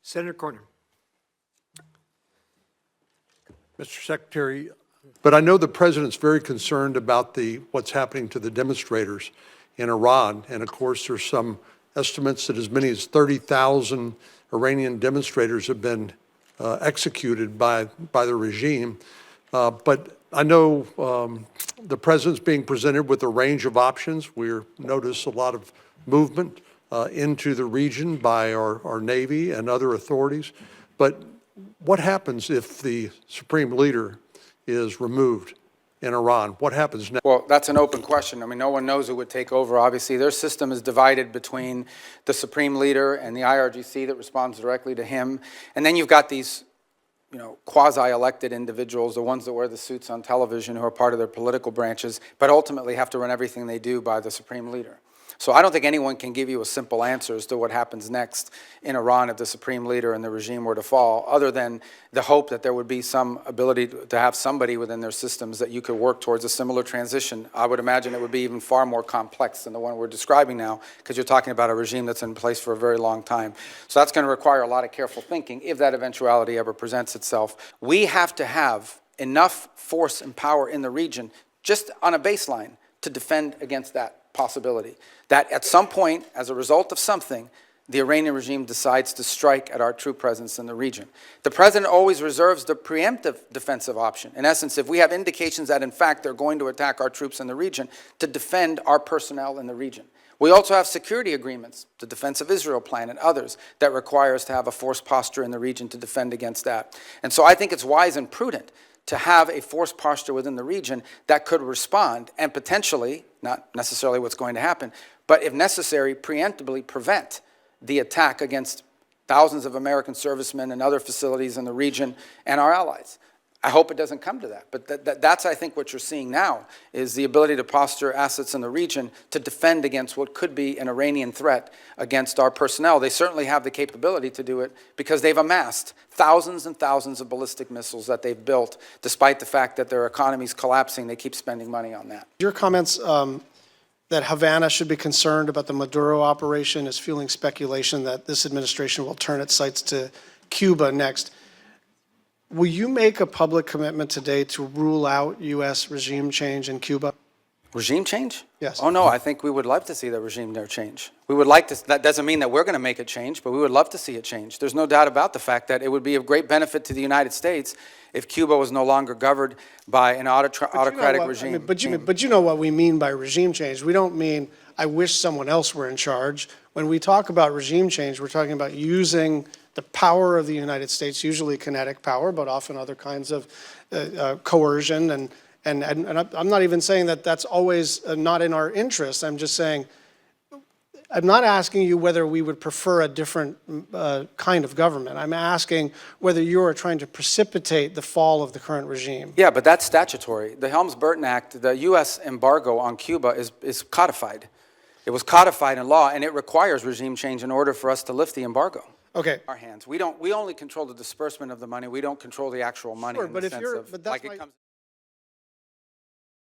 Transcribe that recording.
Senator Corner. Mr. Secretary, but I know the president's very concerned about what's happening to the demonstrators in Iran. And of course, there's some estimates that as many as 30,000 Iranian demonstrators have been executed by the regime. But I know the president's being presented with a range of options. We notice a lot of movement into the region by our Navy and other authorities. But what happens if the supreme leader is removed in Iran? What happens next? Well, that's an open question. I mean, no one knows who would take over. Obviously, their system is divided between the supreme leader and the IRGC that responds directly to him. And then you've got these, quasi-elected individuals, the ones that wear the suits on television who are part of their political branches, but ultimately have to run everything they do by the supreme leader. So I don't think anyone can give you a simple answer as to what happens next in Iran if the supreme leader and the regime were to fall, other than the hope that there would be some ability to have somebody within their systems that you could work towards a similar transition. I would imagine it would be even far more complex than the one we're describing now, because you're talking about a regime that's in place for a very long time. So that's going to require a lot of careful thinking if that eventuality ever presents itself. We have to have enough force and power in the region, just on a baseline, to defend against that possibility, that at some point, as a result of something, the Iranian regime decides to strike at our true presence in the region. The president always reserves the preemptive defensive option. In essence, if we have indications that, in fact, they're going to attack our troops in the region, to defend our personnel in the region. We also have security agreements, the Defense of Israel Plan and others, that require us to have a forced posture in the region to defend against that. And so I think it's wise and prudent to have a forced posture within the region that could respond and potentially, not necessarily what's going to happen, but if necessary, preemptively prevent the attack against thousands of American servicemen and other facilities in the region and our allies. I hope it doesn't come to that, but that's, I think, what you're seeing now is the ability to posture assets in the region to defend against what could be an Iranian threat against our personnel. They certainly have the capability to do it because they've amassed thousands and thousands of ballistic missiles that they've built. Despite the fact that their economy's collapsing, they keep spending money on that. Your comments that Havana should be concerned about the Maduro operation is fueling speculation that this administration will turn its sights to Cuba next. Will you make a public commitment today to rule out U.S. regime change in Cuba? Regime change? Yes. Oh, no, I think we would love to see the regime there change. We would like to, that doesn't mean that we're going to make it change, but we would love to see it change. There's no doubt about the fact that it would be of great benefit to the United States if Cuba was no longer governed by an autocratic regime. But you know what we mean by regime change. We don't mean, I wish someone else were in charge. When we talk about regime change, we're talking about using the power of the United States, usually kinetic power, but often other kinds of coercion. And I'm not even saying that that's always not in our interest. I'm just saying, I'm not asking you whether we would prefer a different kind of government. I'm asking whether you are trying to precipitate the fall of the current regime. Yeah, but that's statutory. The Helms-Burton Act, the U.S. embargo on Cuba is codified. It was codified in law, and it requires regime change in order for us to lift the embargo. Okay. Our hands. We only control the disbursement of the money. We don't control the actual money. Sure, in but the if sense you're, of, but that's like it comes